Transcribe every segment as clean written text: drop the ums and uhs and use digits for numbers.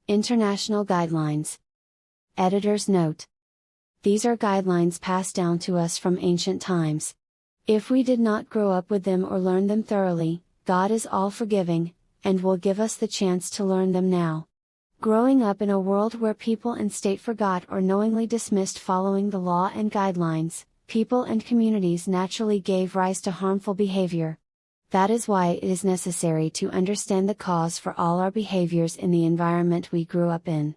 International Guidelines. Editor's note. These are guidelines passed down to us from ancient times. If we did not grow up with them or learn them thoroughly, God is all-forgiving, and will give us the chance to learn them now. Growing up in a world where people and state forgot or knowingly dismissed following the law and guidelines, people and communities naturally gave rise to harmful behavior. That is why it is necessary to understand the cause for all our behaviors in the environment we grew up in.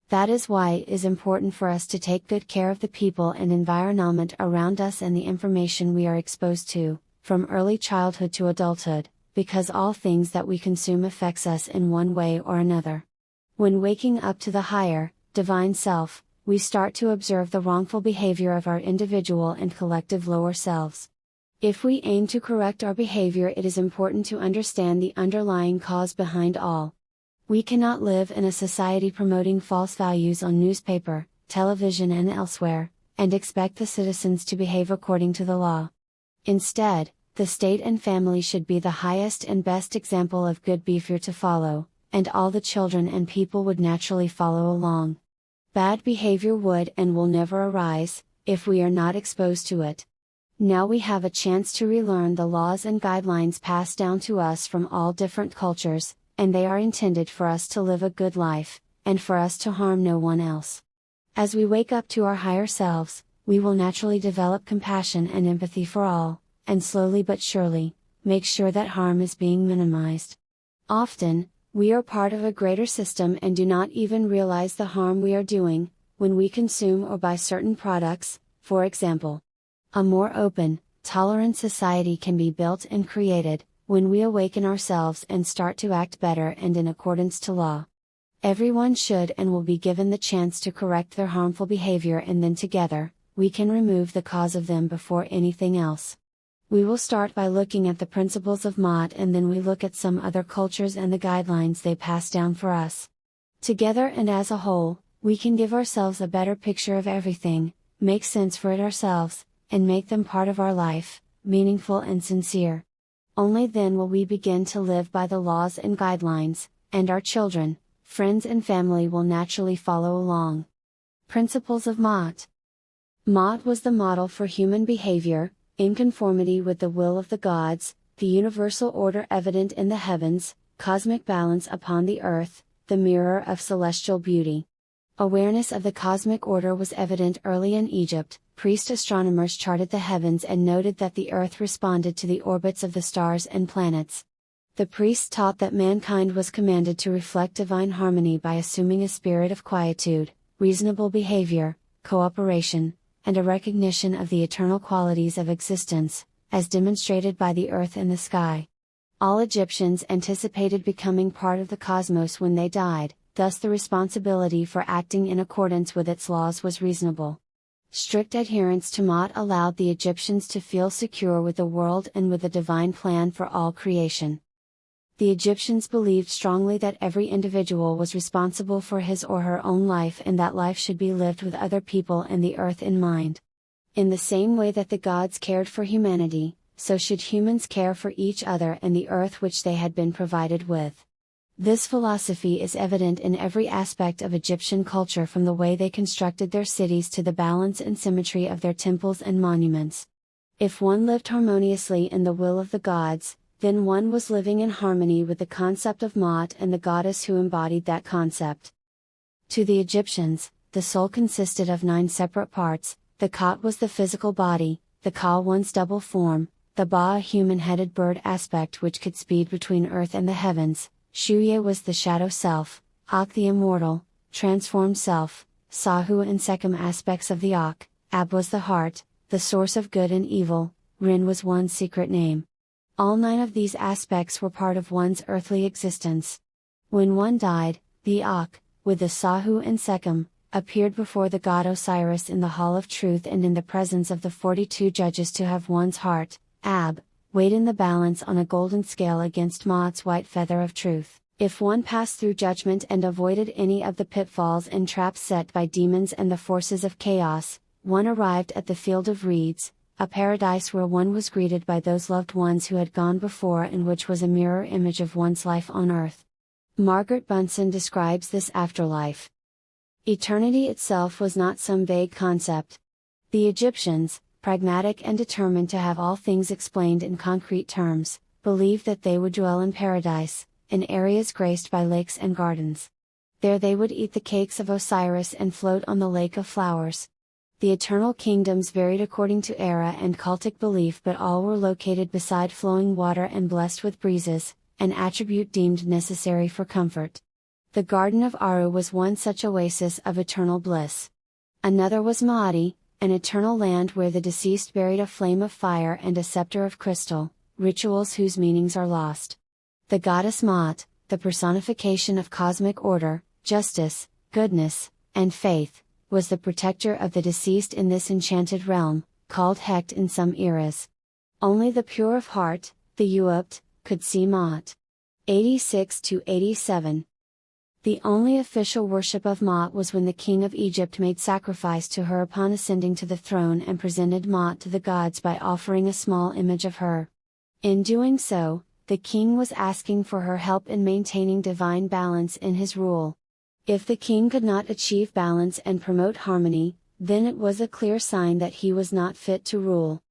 That is why it is important for us to take good care of the people and environment around us and the information we are exposed to, from early childhood to adulthood, because all things that we consume affects us in one way or another. When waking up to the higher, divine self, we start to observe the wrongful behavior of our individual and collective lower selves. If we aim to correct our behavior, it is important to understand the underlying cause behind all. We cannot live in a society promoting false values on newspaper, television and elsewhere, and expect the citizens to behave according to the law. Instead, the state and family should be the highest and best example of good behavior to follow, and all the children and people would naturally follow along. Bad behavior would and will never arise, if we are not exposed to it. Now we have a chance to relearn the laws and guidelines passed down to us from all different cultures, and they are intended for us to live a good life, and for us to harm no one else. As we wake up to our higher selves, we will naturally develop compassion and empathy for all, and slowly but surely, make sure that harm is being minimized. Often, we are part of a greater system and do not even realize the harm we are doing, when we consume or buy certain products, for example. A more open, tolerant society can be built and created, when we awaken ourselves and start to act better and in accordance to law. Everyone should and will be given the chance to correct their harmful behavior, and then together, we can remove the cause of them before anything else. We will start by looking at the principles of Mott, and then we look at some other cultures and the guidelines they pass down for us. Together and as a whole, we can give ourselves a better picture of everything, make sense for it ourselves, and make them part of our life, meaningful and sincere. Only then will we begin to live by the laws and guidelines, and our children, friends and family will naturally follow along. Principles of Mott. Mott was the model for human behavior, in conformity with the will of the gods, the universal order evident in the heavens, cosmic balance upon the earth, the mirror of celestial beauty. Awareness of the cosmic order was evident early in Egypt. Priest astronomers charted the heavens and noted that the earth responded to the orbits of the stars and planets. The priests taught that mankind was commanded to reflect divine harmony by assuming a spirit of quietude, reasonable behavior, cooperation, and a recognition of the eternal qualities of existence, as demonstrated by the earth and the sky. All Egyptians anticipated becoming part of the cosmos when they died, thus the responsibility for acting in accordance with its laws was reasonable. Strict adherence to Mott allowed the Egyptians to feel secure with the world and with the divine plan for all creation. The Egyptians believed strongly that every individual was responsible for his or her own life, and that life should be lived with other people and the earth in mind. In the same way that the gods cared for humanity, so should humans care for each other and the earth which they had been provided with. This philosophy is evident in every aspect of Egyptian culture, from the way they constructed their cities to the balance and symmetry of their temples and monuments. If one lived harmoniously in the will of the gods, then one was living in harmony with the concept of Mott and the goddess who embodied that concept. To the Egyptians, the soul consisted of 9 separate parts. The Khat was the physical body, the Ka one's double form, the Ba a human-headed bird aspect which could speed between earth and the heavens, Shuya was the shadow self, Ak the immortal, transformed self, Sahu and Sekhem aspects of the Ak, Ab was the heart, the source of good and evil, Rin was one's secret name. All 9 of these aspects were part of one's earthly existence. When one died, the Ak, with the Sahu and Sekhem, appeared before the god Osiris in the Hall of Truth and in the presence of the 42 judges to have one's heart, Ab, weighed in the balance on a golden scale against Mott's white feather of truth. If one passed through judgment and avoided any of the pitfalls and traps set by demons and the forces of chaos, one arrived at the field of reeds, a paradise where one was greeted by those loved ones who had gone before, and which was a mirror image of one's life on earth. Margaret Bunson describes this afterlife. Eternity itself was not some vague concept. The Egyptians, pragmatic and determined to have all things explained in concrete terms, believed that they would dwell in paradise, in areas graced by lakes and gardens. There they would eat the cakes of Osiris and float on the lake of flowers. The eternal kingdoms varied according to era and cultic belief, but all were located beside flowing water and blessed with breezes, an attribute deemed necessary for comfort. The Garden of Aru was one such oasis of eternal bliss. Another was Maat, an eternal land where the deceased buried a flame of fire and a scepter of crystal, rituals whose meanings are lost. The goddess Maat, the personification of cosmic order, justice, goodness, and faith, was the protector of the deceased in this enchanted realm, called Hecht in some eras. Only the pure of heart, the Upt, could see Maat. 86-87. The only official worship of Maat was when the king of Egypt made sacrifice to her upon ascending to the throne and presented Maat to the gods by offering a small image of her. In doing so, the king was asking for her help in maintaining divine balance in his rule. If the king could not achieve balance and promote harmony, then it was a clear sign that he was not fit to rule.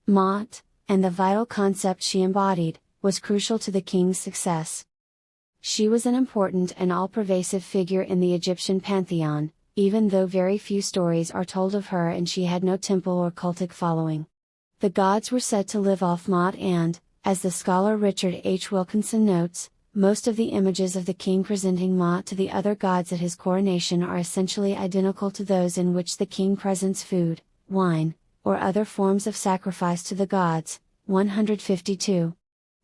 Maat, and the vital concept she embodied, was crucial to the king's success. She was an important and all-pervasive figure in the Egyptian pantheon, even though very few stories are told of her and she had no temple or cultic following. The gods were said to live off Maat and, as the scholar Richard H. Wilkinson notes, most of the images of the king presenting Maat to the other gods at his coronation are essentially identical to those in which the king presents food, wine, or other forms of sacrifice to the gods. 152.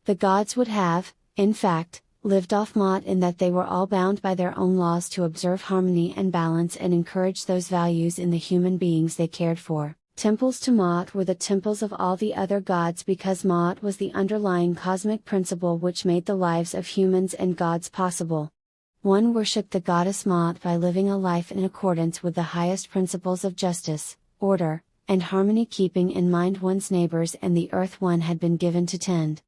The gods would have, in fact, lived off Maat in that they were all bound by their own laws to observe harmony and balance and encourage those values in the human beings they cared for. Temples to Maat were the temples of all the other gods because Maat was the underlying cosmic principle which made the lives of humans and gods possible. One worshipped the goddess Maat by living a life in accordance with the highest principles of justice, order, and harmony, keeping in mind one's neighbors and the earth one had been given to tend.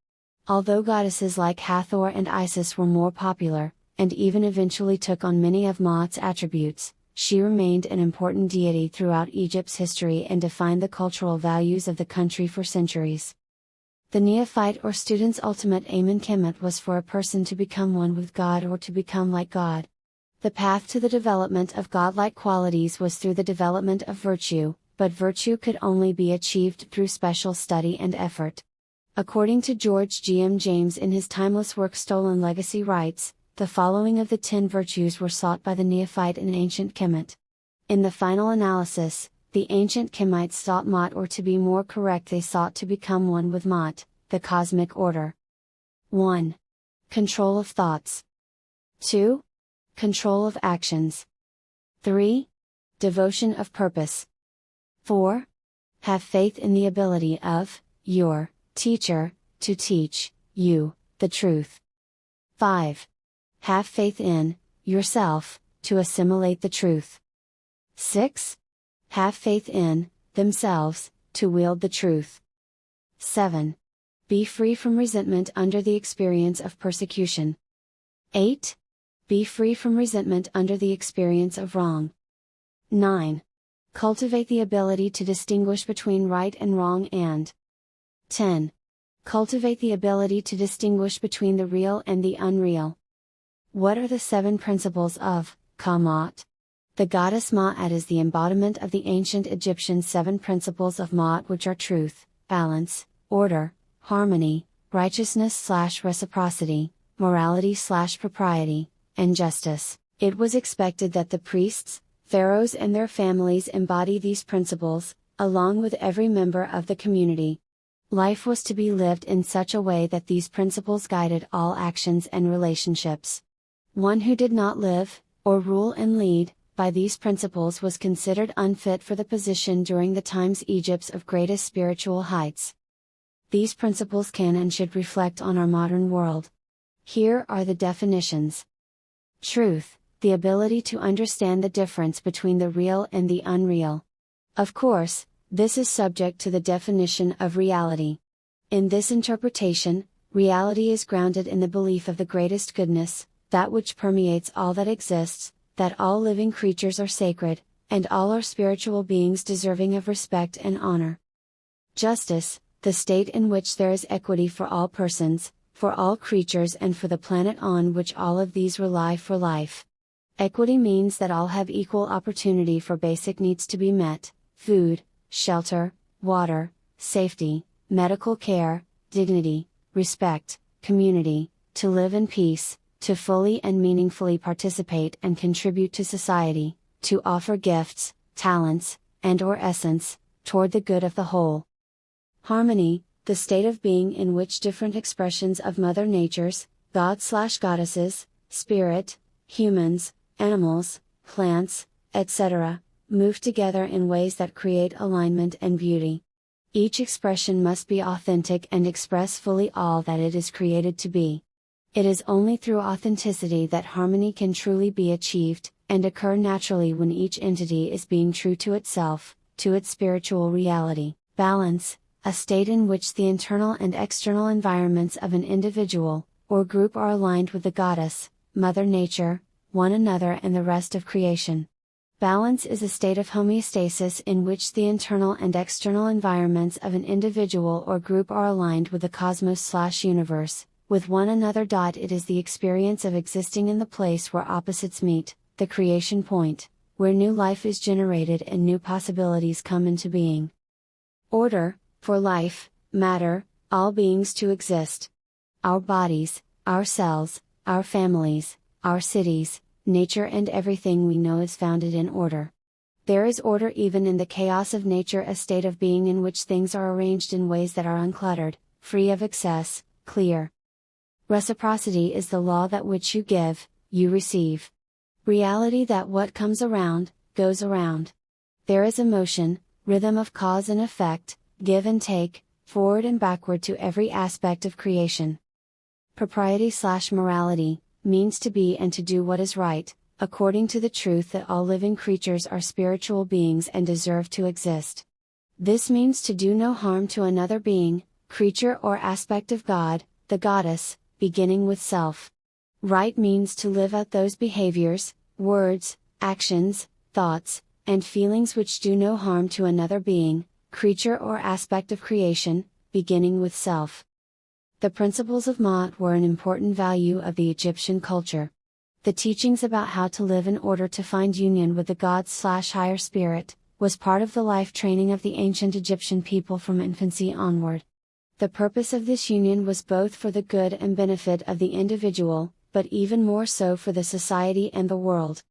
Although goddesses like Hathor and Isis were more popular, and even eventually took on many of Maat's attributes, she remained an important deity throughout Egypt's history and defined the cultural values of the country for centuries. The neophyte or student's ultimate aim in Kemet was for a person to become one with God or to become like God. The path to the development of godlike qualities was through the development of virtue, but virtue could only be achieved through special study and effort. According to George G. M. James in his timeless work Stolen Legacy writes, the following of the 10 virtues were sought by the neophyte in ancient Kemet. In the final analysis, the ancient Kemites sought Maat, or to be more correct they sought to become one with Maat, the cosmic order. 1. Control of thoughts. 2. Control of actions. 3. Devotion of purpose. 4. Have faith in the ability of your teacher to teach you the truth. 5. Have faith in yourself to assimilate the truth. 6. Have faith in themselves to wield the truth. 7. Be free from resentment under the experience of persecution. 8. Be free from resentment under the experience of wrong. 9. Cultivate the ability to distinguish between right and wrong and 10. Cultivate the ability to distinguish between the real and the unreal. What are the 7 principles of Maat? The goddess Maat is the embodiment of the ancient Egyptian 7 principles of Maat, which are truth, balance, order, harmony, righteousness/reciprocity, morality/propriety, and justice. It was expected that the priests, pharaohs and their families embody these principles, along with every member of the community. Life was to be lived in such a way that these principles guided all actions and relationships. One who did not live, or rule and lead, by these principles was considered unfit for the position during the times Egypt's of greatest spiritual heights. These principles can and should reflect on our modern world. Here are the definitions. Truth, the ability to understand the difference between the real and the unreal. Of course, this is subject to the definition of reality. In this interpretation, reality is grounded in the belief of the greatest goodness, that which permeates all that exists, that all living creatures are sacred, and all are spiritual beings deserving of respect and honor. Justice, the state in which there is equity for all persons, for all creatures and for the planet on which all of these rely for life. Equity means that all have equal opportunity for basic needs to be met: food, shelter, water, safety, medical care, dignity, respect, community, to live in peace, to fully and meaningfully participate and contribute to society, to offer gifts, talents, and/or essence, toward the good of the whole. Harmony, the state of being in which different expressions of Mother Nature's, gods/goddesses, spirit, humans, animals, plants, etc., move together in ways that create alignment and beauty. Each expression must be authentic and express fully all that it is created to be. It is only through authenticity that harmony can truly be achieved, and occur naturally when each entity is being true to itself, to its spiritual reality. Balance, a state in which the internal and external environments of an individual, or group are aligned with the goddess, Mother Nature, one another and the rest of creation. Balance is a state of homeostasis in which the internal and external environments of an individual or group are aligned with the cosmos/universe, with one another. It is the experience of existing in the place where opposites meet, the creation point, where new life is generated and new possibilities come into being. Order, for life, matter, all beings to exist. Our bodies, our cells, our families, our cities, nature and everything we know is founded in order. There is order even in the chaos of nature, a state of being in which things are arranged in ways that are uncluttered, free of excess, clear. Reciprocity is the law that which you give, you receive. Reality that what comes around, goes around. There is a motion, rhythm of cause and effect, give and take, forward and backward to every aspect of creation. Propriety/morality, means to be and to do what is right, according to the truth that all living creatures are spiritual beings and deserve to exist. This means to do no harm to another being, creature or aspect of God, the goddess, beginning with self. Right means to live out those behaviors, words, actions, thoughts, and feelings which do no harm to another being, creature or aspect of creation, beginning with self. The principles of Maat were an important value of the Egyptian culture. The teachings about how to live in order to find union with the gods/higher spirit, was part of the life training of the ancient Egyptian people from infancy onward. The purpose of this union was both for the good and benefit of the individual, but even more so for the society and the world.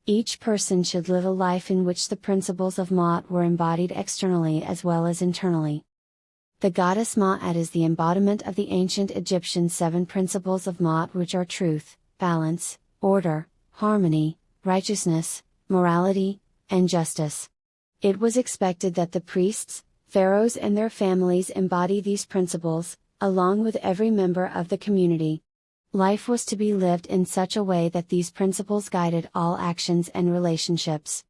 Each person should live a life in which the principles of Maat were embodied externally as well as internally. The goddess Maat is the embodiment of the ancient Egyptian 7 principles of Maat, which are truth, balance, order, harmony, righteousness, morality, and justice. It was expected that the priests, pharaohs and their families embody these principles, along with every member of the community. Life was to be lived in such a way that these principles guided all actions and relationships.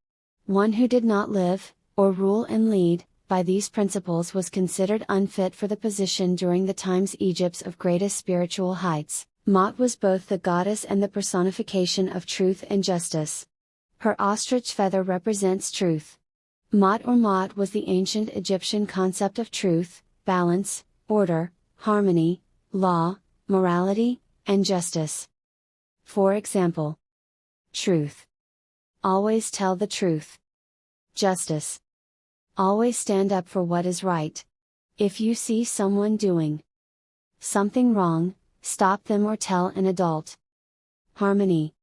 One who did not live, or rule and lead, by these principles was considered unfit for the position during the times Egypt's of greatest spiritual heights. Maat was both the goddess and the personification of truth and justice. Her ostrich feather represents truth. Maat or Maat was the ancient Egyptian concept of truth, balance, order, harmony, law, morality, and justice. For example, truth. Always tell the truth. Justice. Always stand up for what is right. If you see someone doing something wrong, stop them or tell an adult. Harmony.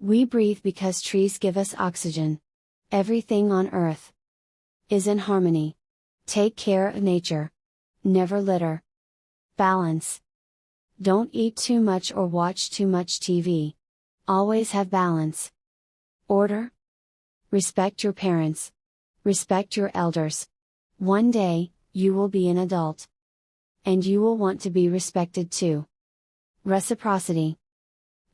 We breathe because trees give us oxygen. Everything on earth is in harmony. Take care of nature. Never litter. Balance. Don't eat too much or watch too much TV. Always have balance. Order. Respect your parents. Respect your elders. One day, you will be an adult. And you will want to be respected too. Reciprocity.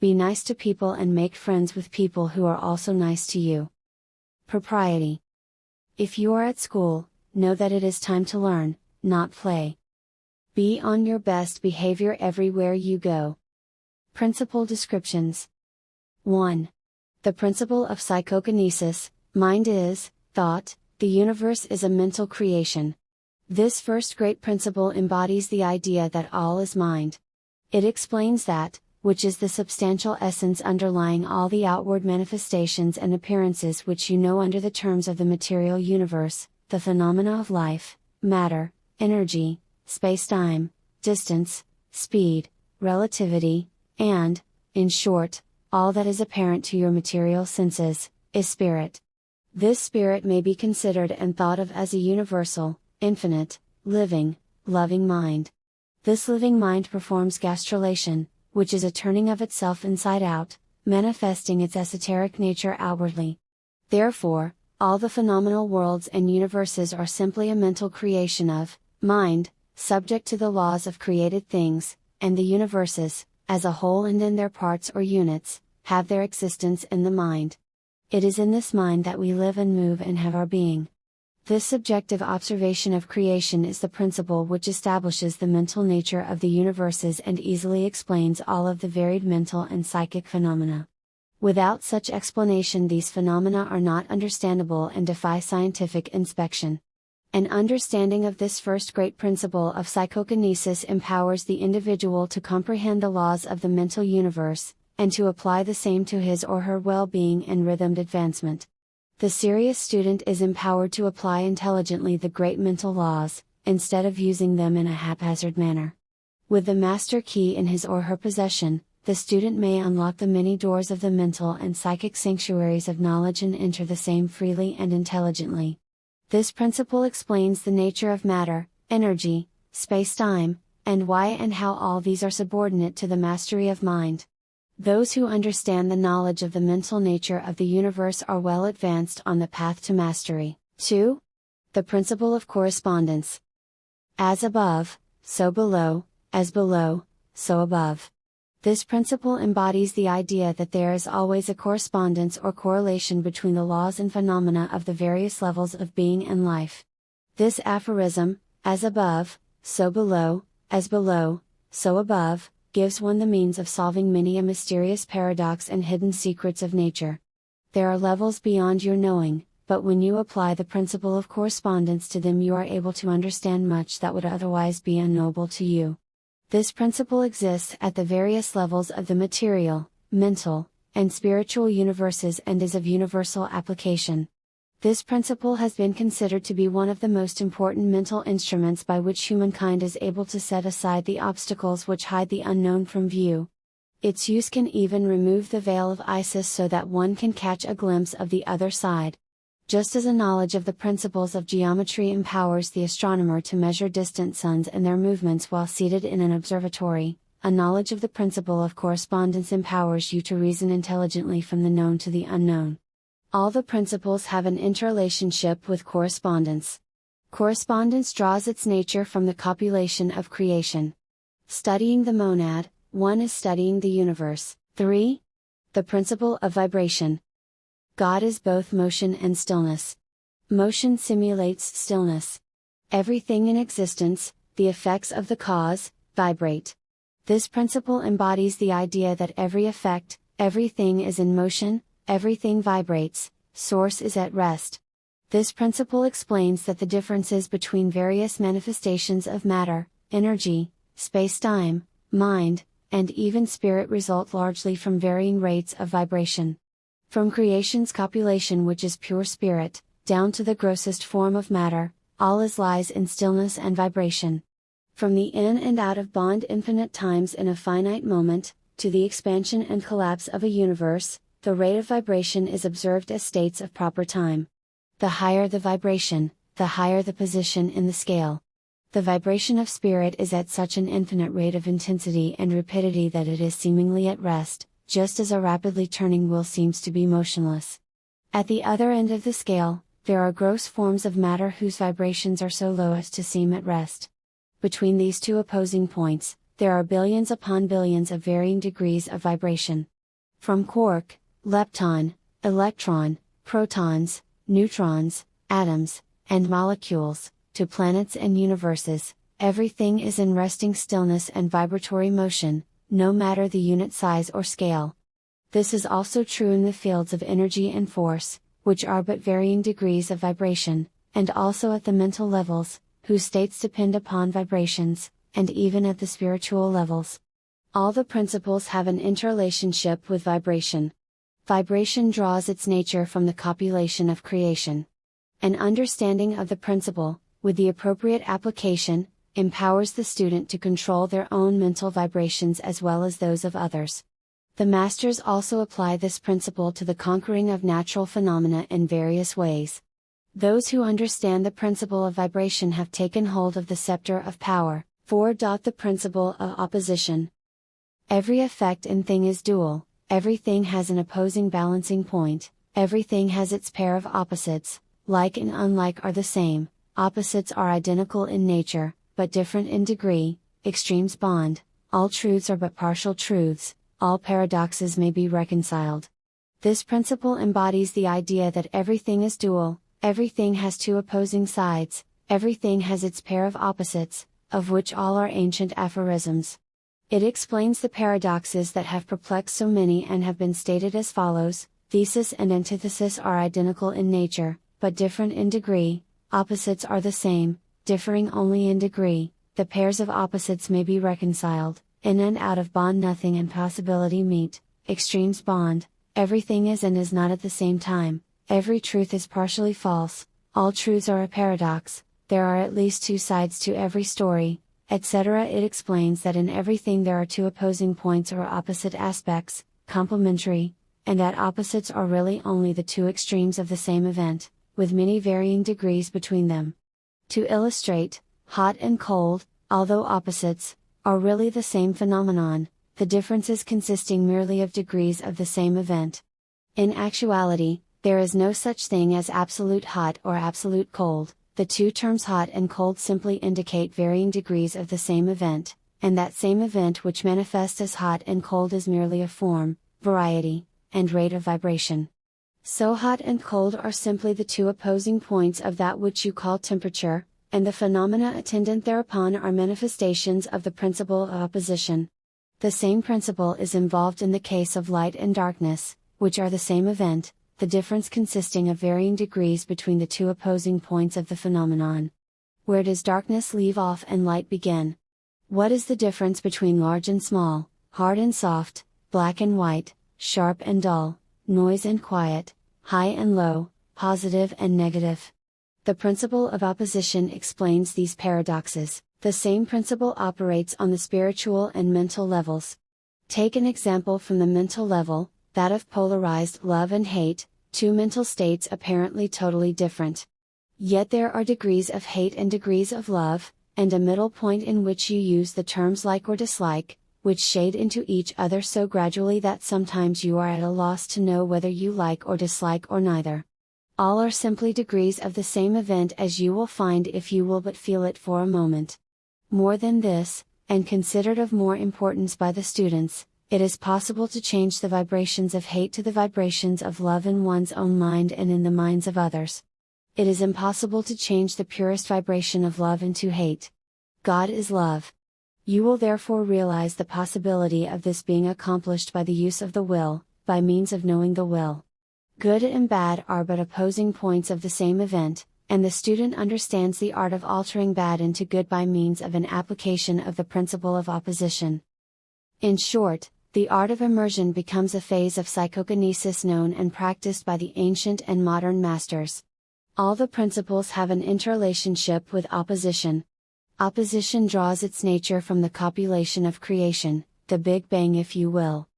Be nice to people and make friends with people who are also nice to you. Propriety. If you are at school, know that it is time to learn, not play. Be on your best behavior everywhere you go. Principle descriptions. 1. The principle of psychokinesis: mind is thought, the universe is a mental creation. This first great principle embodies the idea that all is mind. It explains that, which is the substantial essence underlying all the outward manifestations and appearances which you know under the terms of the material universe, the phenomena of life, matter, energy, space-time, distance, speed, relativity, and, in short, all that is apparent to your material senses, is spirit. This spirit may be considered and thought of as a universal, infinite, living, loving mind. This living mind performs gastrulation, which is a turning of itself inside out, manifesting its esoteric nature outwardly. Therefore, all the phenomenal worlds and universes are simply a mental creation of mind, subject to the laws of created things, and the universes, as a whole and in their parts or units, have their existence in the mind. It is in this mind that we live and move and have our being. This subjective observation of creation is the principle which establishes the mental nature of the universes and easily explains all of the varied mental and psychic phenomena. Without such explanation, these phenomena are not understandable and defy scientific inspection. An understanding of this first great principle of psychokinesis empowers the individual to comprehend the laws of the mental universe, and to apply the same to his or her well-being and rhythmed advancement. The serious student is empowered to apply intelligently the great mental laws, instead of using them in a haphazard manner. With the master key in his or her possession, the student may unlock the many doors of the mental and psychic sanctuaries of knowledge and enter the same freely and intelligently. This principle explains the nature of matter, energy, space-time, and why and how all these are subordinate to the mastery of mind. Those who understand the knowledge of the mental nature of the universe are well advanced on the path to mastery. 2. The principle of correspondence. As above, so below, as below, so above. This principle embodies the idea that there is always a correspondence or correlation between the laws and phenomena of the various levels of being and life. This aphorism, as above, so below, as below, so above, gives one the means of solving many a mysterious paradox and hidden secrets of nature. There are levels beyond your knowing, but when you apply the principle of correspondence to them, you are able to understand much that would otherwise be unknowable to you. This principle exists at the various levels of the material, mental, and spiritual universes and is of universal application. This principle has been considered to be one of the most important mental instruments by which humankind is able to set aside the obstacles which hide the unknown from view. Its use can even remove the veil of Isis so that one can catch a glimpse of the other side. Just as a knowledge of the principles of geometry empowers the astronomer to measure distant suns and their movements while seated in an observatory, a knowledge of the principle of correspondence empowers you to reason intelligently from the known to the unknown. All the principles have an interrelationship with correspondence. Correspondence draws its nature from the copulation of creation. Studying the monad, one is studying the universe. 3. The principle of vibration. God is both motion and stillness. Motion simulates stillness. Everything in existence, the effects of the cause, vibrate. This principle embodies the idea that every effect, everything is in motion, everything vibrates, source is at rest. This principle explains that the differences between various manifestations of matter, energy, space-time, mind, and even spirit result largely from varying rates of vibration. From creation's copulation, which is pure spirit, down to the grossest form of matter, all lies in stillness and vibration. From the in and out of bond infinite times in a finite moment, to the expansion and collapse of a universe, the rate of vibration is observed as states of proper time. The higher the vibration, the higher the position in the scale. The vibration of spirit is at such an infinite rate of intensity and rapidity that it is seemingly at rest, just as a rapidly turning wheel seems to be motionless. At the other end of the scale, there are gross forms of matter whose vibrations are so low as to seem at rest. Between these two opposing points, there are billions upon billions of varying degrees of vibration. From quark, lepton, electron, protons, neutrons, atoms, and molecules, to planets and universes, everything is in resting stillness and vibratory motion, no matter the unit size or scale. This is also true in the fields of energy and force, which are but varying degrees of vibration, and also at the mental levels, whose states depend upon vibrations, and even at the spiritual levels. All the principles have an interrelationship with vibration. Vibration draws its nature from the copulation of creation. An understanding of the principle, with the appropriate application, empowers the student to control their own mental vibrations as well as those of others. The masters also apply this principle to the conquering of natural phenomena in various ways. Those who understand the principle of vibration have taken hold of the scepter of power. 4. The principle of opposition. Every effect and thing is dual, everything has an opposing balancing point, everything has its pair of opposites, like and unlike are the same, opposites are identical in nature, but different in degree, extremes bond, all truths are but partial truths, all paradoxes may be reconciled. This principle embodies the idea that everything is dual, everything has two opposing sides, everything has its pair of opposites, of which all are ancient aphorisms. It explains the paradoxes that have perplexed so many and have been stated as follows: thesis and antithesis are identical in nature, but different in degree, opposites are the same, differing only in degree, the pairs of opposites may be reconciled, in and out of bond nothing and possibility meet, extremes bond, everything is and is not at the same time, every truth is partially false, all truths are a paradox, there are at least two sides to every story, etc. It explains that in everything there are two opposing points or opposite aspects, complementary, and that opposites are really only the two extremes of the same event, with many varying degrees between them. To illustrate, hot and cold, although opposites, are really the same phenomenon, the differences consisting merely of degrees of the same event. In actuality, there is no such thing as absolute hot or absolute cold. The two terms hot and cold simply indicate varying degrees of the same event, and that same event which manifests as hot and cold is merely a form, variety, and rate of vibration. So hot and cold are simply the two opposing points of that which you call temperature, and the phenomena attendant thereupon are manifestations of the principle of opposition. The same principle is involved in the case of light and darkness, which are the same event, the difference consisting of varying degrees between the two opposing points of the phenomenon. Where does darkness leave off and light begin? What is the difference between large and small, hard and soft, black and white, sharp and dull, noise and quiet, high and low, positive and negative? The principle of opposition explains these paradoxes. The same principle operates on the spiritual and mental levels. Take an example from the mental level, that of polarized love and hate, two mental states apparently totally different. Yet there are degrees of hate and degrees of love, and a middle point in which you use the terms like or dislike, which shade into each other so gradually that sometimes you are at a loss to know whether you like or dislike or neither. All are simply degrees of the same event, as you will find if you will but feel it for a moment. More than this, and considered of more importance by the students, it is possible to change the vibrations of hate to the vibrations of love in one's own mind and in the minds of others. It is impossible to change the purest vibration of love into hate. God is love. You will therefore realize the possibility of this being accomplished by the use of the will, by means of knowing the will. Good and bad are but opposing points of the same event, and the student understands the art of altering bad into good by means of an application of the principle of opposition. In short, the art of immersion becomes a phase of psychokinesis known and practiced by the ancient and modern masters. All the principles have an interrelationship with opposition. Opposition draws its nature from the copulation of creation, the Big Bang if you will.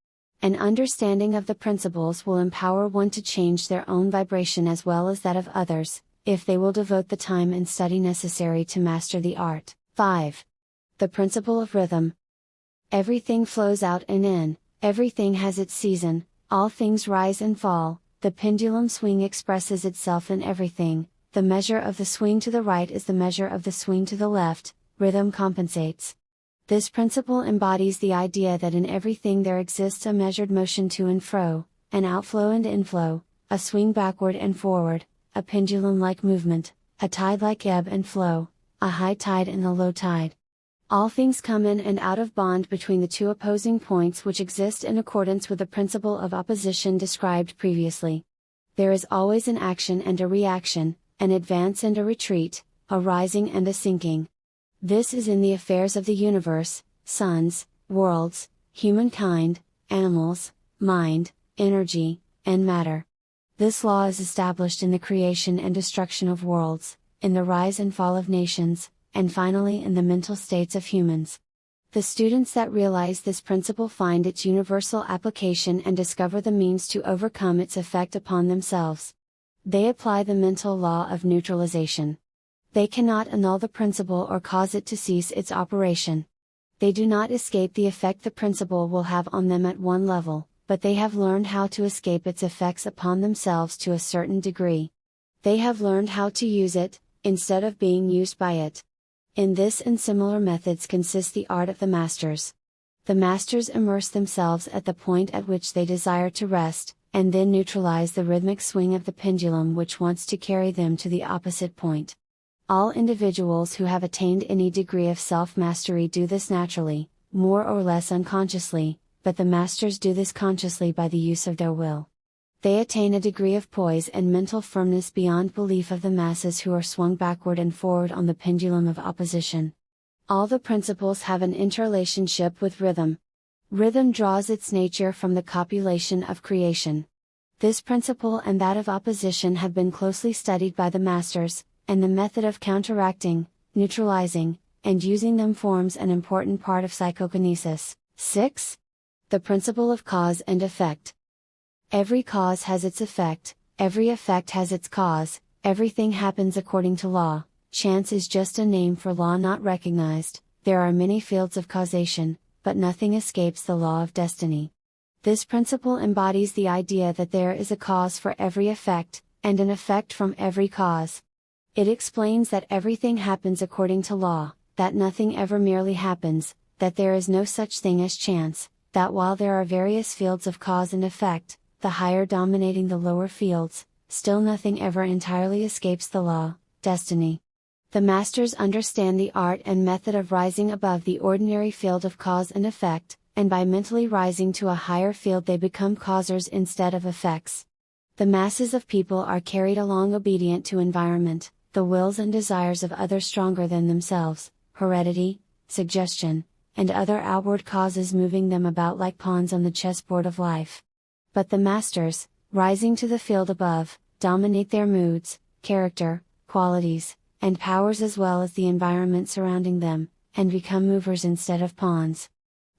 An understanding of the principles will empower one to change their own vibration as well as that of others, if they will devote the time and study necessary to master the art. 5. The principle of rhythm. Everything flows out and in, everything has its season, all things rise and fall, the pendulum swing expresses itself in everything, the measure of the swing to the right is the measure of the swing to the left, rhythm compensates. This principle embodies the idea that in everything there exists a measured motion to and fro, an outflow and inflow, a swing backward and forward, a pendulum-like movement, a tide-like ebb and flow, a high tide and a low tide. All things come in and out of bond between the two opposing points which exist in accordance with the principle of opposition described previously. There is always an action and a reaction, an advance and a retreat, a rising and a sinking. This is in the affairs of the universe, suns, worlds, humankind, animals, mind, energy, and matter. This law is established in the creation and destruction of worlds, in the rise and fall of nations, and finally in the mental states of humans. The students that realize this principle find its universal application and discover the means to overcome its effect upon themselves. They apply the mental law of neutralization. They cannot annul the principle or cause it to cease its operation. They do not escape the effect the principle will have on them at one level, but they have learned how to escape its effects upon themselves to a certain degree. They have learned how to use it, instead of being used by it. In this and similar methods consists the art of the masters. The masters immerse themselves at the point at which they desire to rest, and then neutralize the rhythmic swing of the pendulum which wants to carry them to the opposite point. All individuals who have attained any degree of self-mastery do this naturally, more or less unconsciously, but the masters do this consciously by the use of their will. They attain a degree of poise and mental firmness beyond belief of the masses who are swung backward and forward on the pendulum of opposition. All the principles have an interrelationship with rhythm. Rhythm draws its nature from the copulation of creation. This principle and that of opposition have been closely studied by the masters, and the method of counteracting, neutralizing, and using them forms an important part of psychokinesis. 6. The principle of cause and effect. Every cause has its effect, every effect has its cause, everything happens according to law. Chance is just a name for law not recognized. There are many fields of causation, but nothing escapes the law of destiny. This principle embodies the idea that there is a cause for every effect, and an effect from every cause. It explains that everything happens according to law, that nothing ever merely happens, that there is no such thing as chance, that while there are various fields of cause and effect, the higher dominating the lower fields, still nothing ever entirely escapes the law, destiny. The masters understand the art and method of rising above the ordinary field of cause and effect, and by mentally rising to a higher field they become causers instead of effects. The masses of people are carried along obedient to environment, the wills and desires of others stronger than themselves, heredity, suggestion, and other outward causes moving them about like pawns on the chessboard of life. But the masters, rising to the field above, dominate their moods, character, qualities, and powers as well as the environment surrounding them, and become movers instead of pawns.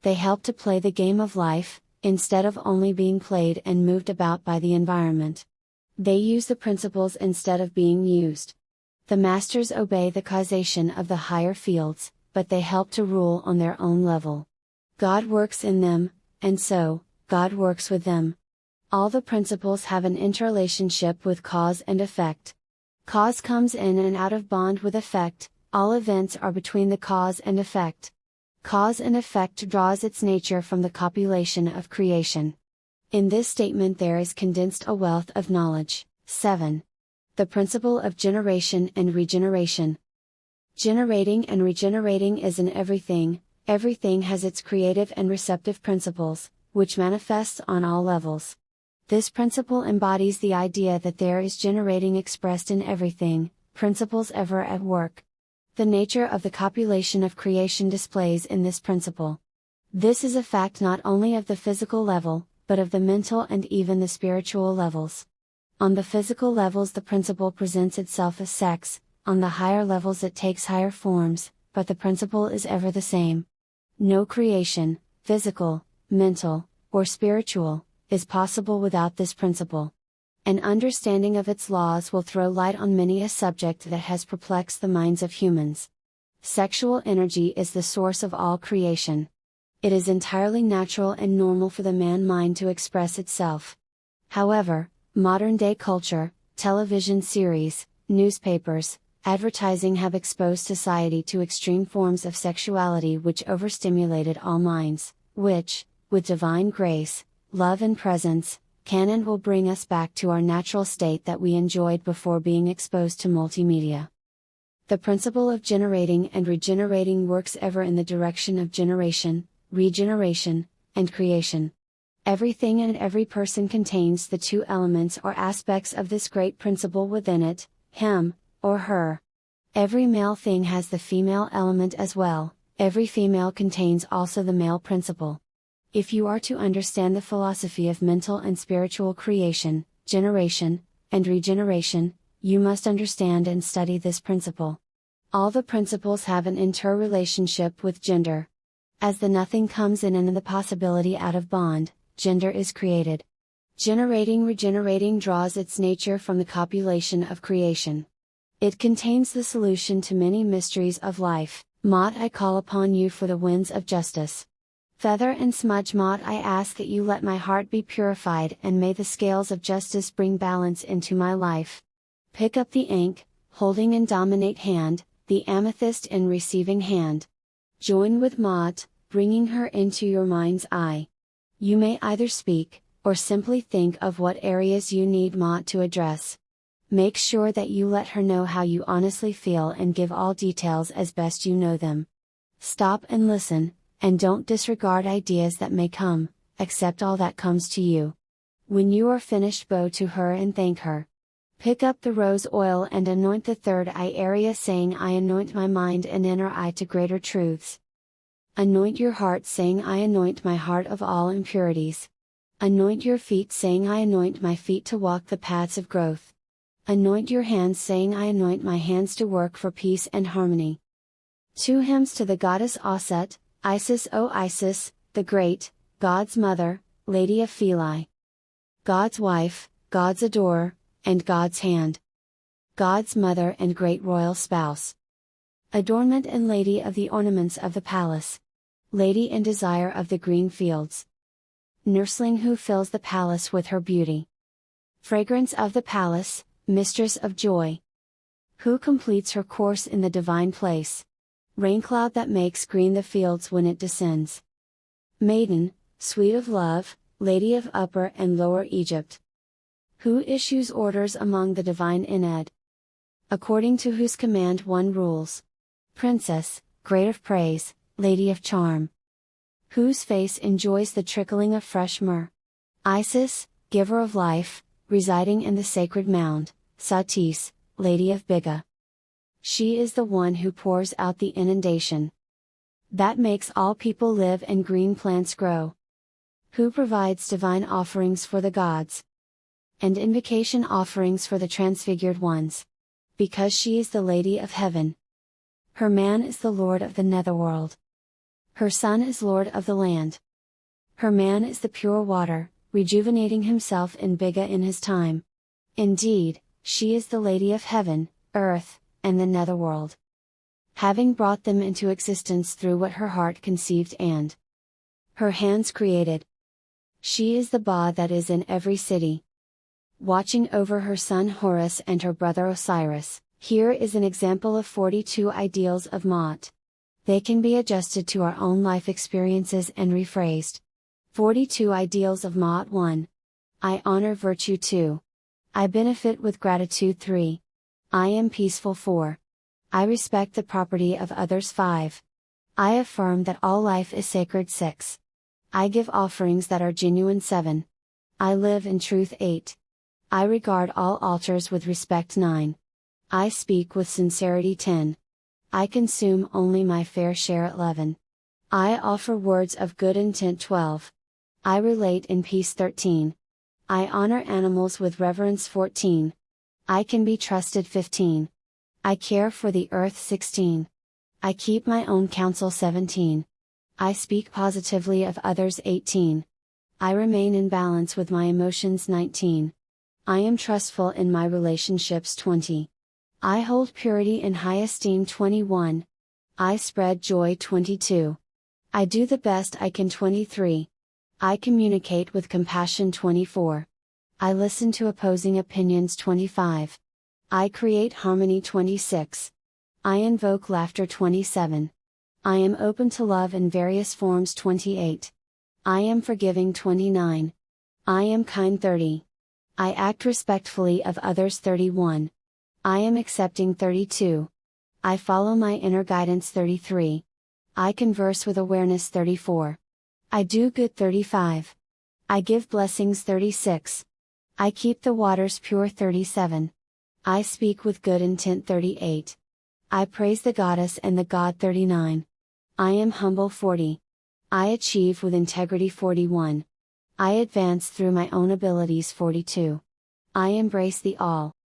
They help to play the game of life, instead of only being played and moved about by the environment. They use the principles instead of being used. The masters obey the causation of the higher fields, but they help to rule on their own level. God works in them, and so, God works with them. All the principles have an interrelationship with cause and effect. Cause comes in and out of bond with effect, all events are between the cause and effect. Cause and effect draws its nature from the copulation of creation. In this statement there is condensed a wealth of knowledge. 7. The principle of generation and regeneration. Generating and regenerating is in everything. Everything has its creative and receptive principles, which manifests on all levels. This principle embodies the idea that there is generating expressed in everything, principles ever at work. The nature of the copulation of creation displays in this principle. This is a fact not only of the physical level, but of the mental and even the spiritual levels. On the physical levels the principle presents itself as sex, on the higher levels it takes higher forms, but the principle is ever the same. No creation, physical, mental, or spiritual, is possible without this principle. An understanding of its laws will throw light on many a subject that has perplexed the minds of humans. Sexual energy is the source of all creation. It is entirely natural and normal for the man mind to express itself. However, modern-day culture, television series, newspapers, advertising have exposed society to extreme forms of sexuality which overstimulated all minds, which, with divine grace, love and presence, can and will bring us back to our natural state that we enjoyed before being exposed to multimedia. The principle of generating and regenerating works ever in the direction of generation, regeneration, and creation. Everything and every person contains the two elements or aspects of this great principle within it, him, or her. Every male thing has the female element as well, every female contains also the male principle. If you are to understand the philosophy of mental and spiritual creation, generation, and regeneration, you must understand and study this principle. All the principles have an interrelationship with gender. As the nothing comes in and the possibility out of bond, gender is created. Generating regenerating draws its nature from the copulation of creation. It contains the solution to many mysteries of life. Maat, I call upon you for the winds of justice. Feather and smudge Maat, I ask that you let my heart be purified and may the scales of justice bring balance into my life. Pick up the ink, holding in dominate hand, the amethyst in receiving hand. Join with Maat, bringing her into your mind's eye. You may either speak, or simply think of what areas you need Maat to address. Make sure that you let her know how you honestly feel and give all details as best you know them. Stop and listen, and don't disregard ideas that may come, accept all that comes to you. When you are finished, bow to her and thank her. Pick up the rose oil and anoint the third eye area, saying, I anoint my mind and inner eye to greater truths. Anoint your heart, saying, I anoint my heart of all impurities. Anoint your feet, saying, I anoint my feet to walk the paths of growth. Anoint your hands, saying, I anoint my hands to work for peace and harmony. 2 hymns to the goddess Aset, Isis, O Isis, the great, God's mother, Lady of Philae. God's wife, God's adorer, and God's hand. God's mother and great royal spouse. Adornment and lady of the ornaments of the palace. Lady and desire of the green fields. Nursling who fills the palace with her beauty. Fragrance of the palace, mistress of joy. Who completes her course in the divine place. Raincloud that makes green the fields when it descends. Maiden, sweet of love, lady of Upper and Lower Egypt. Who issues orders among the divine Ened. According to whose command one rules. Princess, great of praise, lady of charm. Whose face enjoys the trickling of fresh myrrh. Isis, giver of life, residing in the sacred mound, Satis, lady of Biga. She is the one who pours out the inundation that makes all people live and green plants grow. Who provides divine offerings for the gods and invocation offerings for the transfigured ones. Because she is the Lady of Heaven. Her man is the Lord of the netherworld. Her son is Lord of the land. Her man is the pure water, rejuvenating himself in Biga in his time. Indeed, she is the Lady of Heaven, earth, and the netherworld. Having brought them into existence through what her heart conceived and her hands created. She is the Ba that is in every city. Watching over her son Horus and her brother Osiris. Here is an example of 42 ideals of Mott. They can be adjusted to our own life experiences and rephrased. 42 ideals of Mott. 1. I honor virtue. 2. I benefit with gratitude. 3. I am peaceful. 4. I respect the property of others. 5. I affirm that all life is sacred. 6. I give offerings that are genuine. 7. I live in truth. 8. I regard all altars with respect. 9. I speak with sincerity. 10. I consume only my fair share. 11. I offer words of good intent. 12. I relate in peace. 13. I honor animals with reverence. 14. I can be trusted. 15. I care for the earth. 16. I keep my own counsel. 17. I speak positively of others. 18. I remain in balance with my emotions. 19. I am trustful in my relationships. 20. I hold purity in high esteem. 21. I spread joy. 22. I do the best I can. 23. I communicate with compassion. 24. I listen to opposing opinions. 25. I create harmony. 26. I invoke laughter. 27. I am open to love in various forms. 28. I am forgiving. 29. I am kind. 30. I act respectfully of others. 31. I am accepting. 32. I follow my inner guidance 33. I converse with awareness 34. I do good 35. I give blessings 36. I keep the waters pure 37. I speak with good intent 38. I praise the goddess and the god 39. I am humble 40. I achieve with integrity 41. I advance through my own abilities 42. I embrace the all.